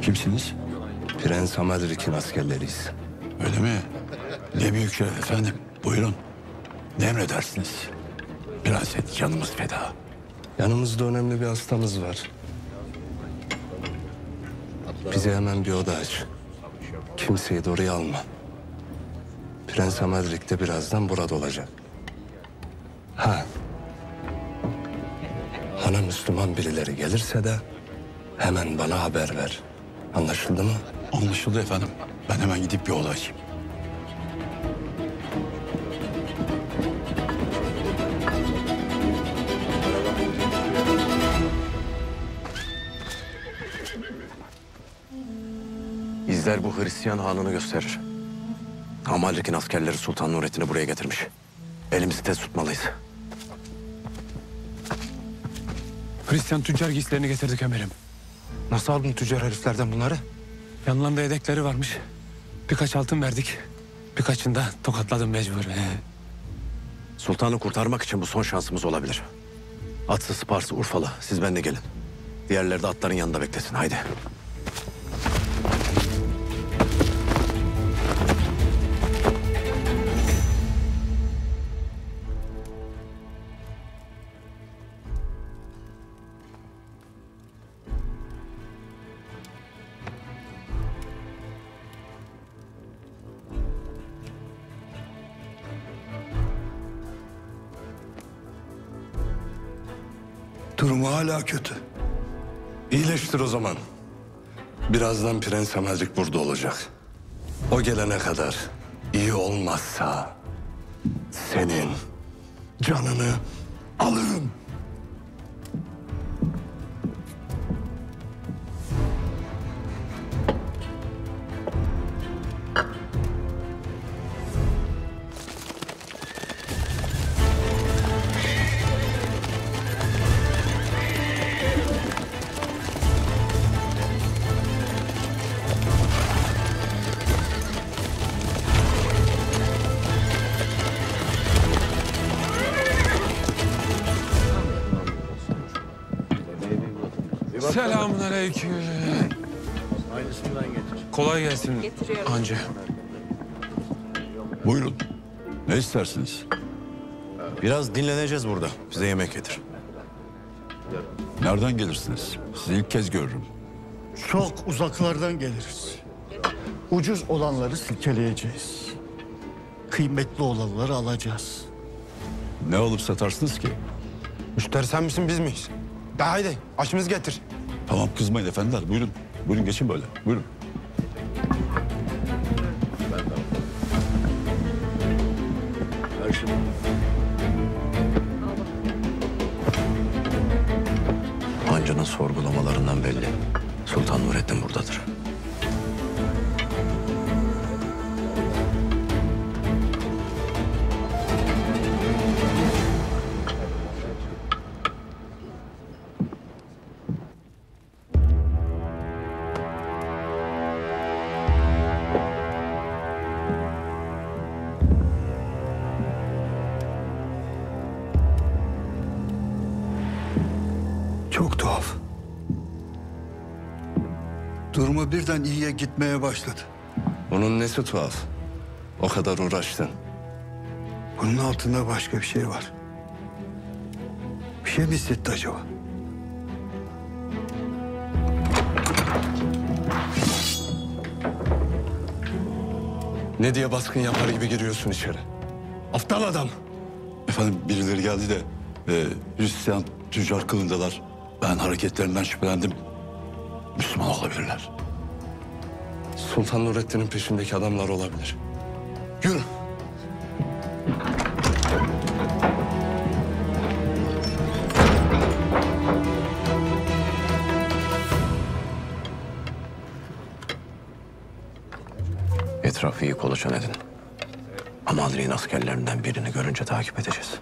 Kimsiniz? Prens Amalrik'in askerleriyiz. Öyle mi? Ne büyük şeref efendim. Buyurun. Ne emredersiniz? Prenset canımız feda. Yanımızda önemli bir hastamız var. Bize hemen bir oda aç. Kimseyi de oraya alma. Prens Amalrik de birazdan burada olacak. Ha. Hana Müslüman birileri gelirse de hemen bana haber ver. Anlaşıldı mı? Anlaşıldı efendim. Ben hemen gidip bir oda açayım. İzler bu Hristiyan hanını gösterir. Amalrik'in askerleri Sultan Nurettin'i buraya getirmiş. Elimizi tez tutmalıyız. Hristiyan tüccar giysilerini getirdik emirim. Nasıl aldın tüccar heriflerden bunları? Yanlarında yedekleri varmış. Birkaç altın verdik. Birkaçını da tokatladım mecbur. Sultanı kurtarmak için bu son şansımız olabilir. Atsı, Spars'ı, Urfalı. Siz benimle gelin. Diğerleri de atların yanında beklesin. Haydi. Durumu hala kötü. İyileştir o zaman. Birazdan Prens Amalrik burada olacak. O gelene kadar iyi olmazsa senin canını alırım. Selamünaleyküm. Kolay gelsin hancı. Buyurun. Ne istersiniz? Biraz dinleneceğiz burada. Bize yemek getir. Nereden gelirsiniz? Sizi ilk kez görürüm. Çok uzaklardan geliriz. Ucuz olanları silkeleyeceğiz. Kıymetli olanları alacağız. Ne alıp satarsınız ki? Müşteri sen misin biz miyiz? De haydi aşımız getir. Tamam kızmayın efendiler. Buyurun. Buyurun geçin böyle. Buyurun. Hancı'nın sorgulamalarından belli. Sultan Nurettin buradadır. Çok tuhaf. Durumu birden iyiye gitmeye başladı. Bunun nesi tuhaf? O kadar uğraştın. Bunun altında başka bir şey var. Bir şey mi hissetti acaba? Ne diye baskın yapar gibi giriyorsun içeri? Aptal adam. Efendim birileri geldi de Hristiyan tüccar kılındalar. Ben hareketlerinden şüphelendim. Müslüman olabilirler. Sultan Nurettin'in peşindeki adamlar olabilir. Yürü. Etrafı iyi kolaçan edin. Amalrik'in askerlerinden birini görünce takip edeceğiz.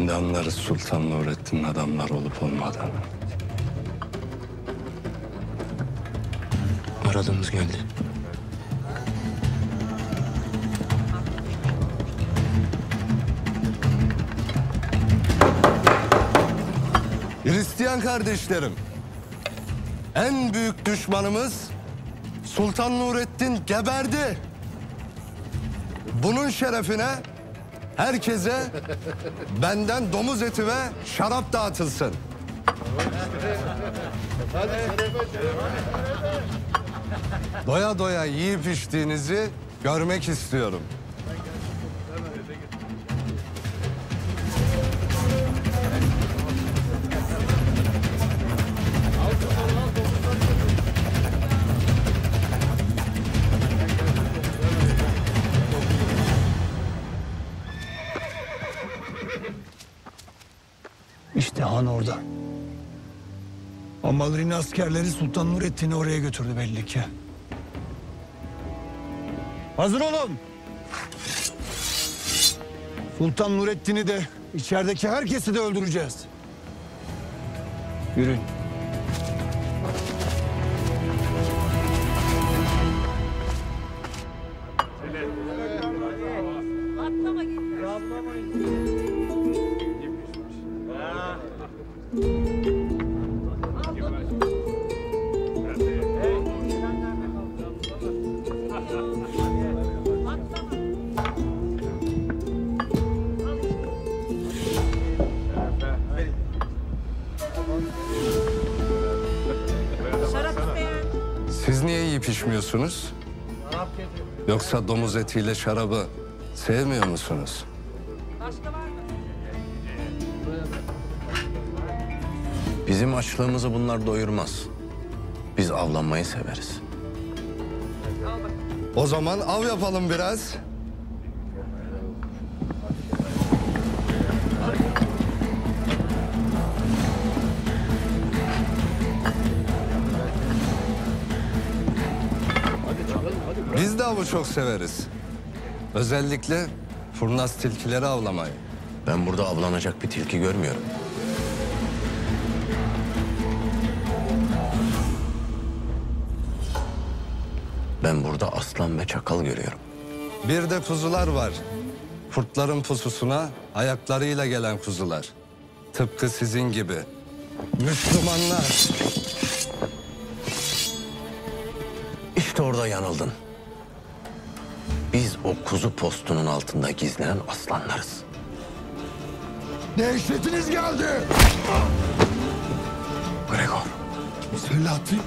Şimdi anlarız Sultan Nurettin'in adamlar olup olmadığını. Aradığımız geldi. Hristiyan kardeşlerim, en büyük düşmanımız Sultan Nurettin geberdi. Bunun şerefine herkese benden domuz eti ve şarap dağıtılsın. Doya doya yiyip içtiğinizi görmek istiyorum. İşte han orada. Amalı'nın askerleri Sultan Nurettin'i oraya götürdü belli ki. Hazır olun. Sultan Nurettin'i de içerideki herkesi de öldüreceğiz. Yürüyün. Siz niye yiyip içmiyorsunuz? Yoksa domuz etiyle şarabı sevmiyor musunuz? Bizim açlığımızı bunlar doyurmaz. Biz avlanmayı severiz. O zaman av yapalım biraz. Biz de avı çok severiz. Özellikle furnaz tilkileri avlamayı. Ben burada avlanacak bir tilki görmüyorum. Ben burada aslan ve çakal görüyorum. Bir de kuzular var. Kurtların pususuna ayaklarıyla gelen kuzular. Tıpkı sizin gibi. Müslümanlar. İşte orada yanıldın. Biz o kuzu postunun altında gizlenen aslanlarız. Dehşetiniz geldi. Gregor. Selahattin.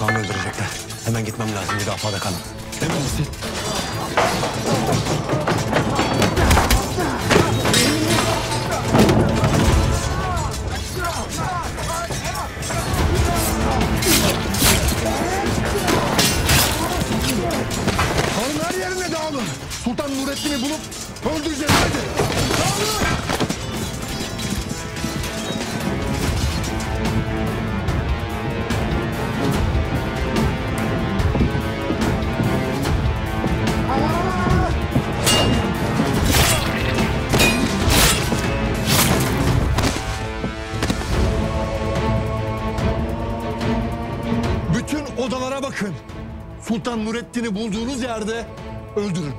sultanı öldürecekler. Hemen gitmem lazım, müdafada kalın. Emredersin. Hanım her yerine dağılın. Sultan Nurettin'i bulup öldüreceğiz. Hadi. Bütün odalara bakın. Sultan Nurettin'i bulduğunuz yerde öldürün.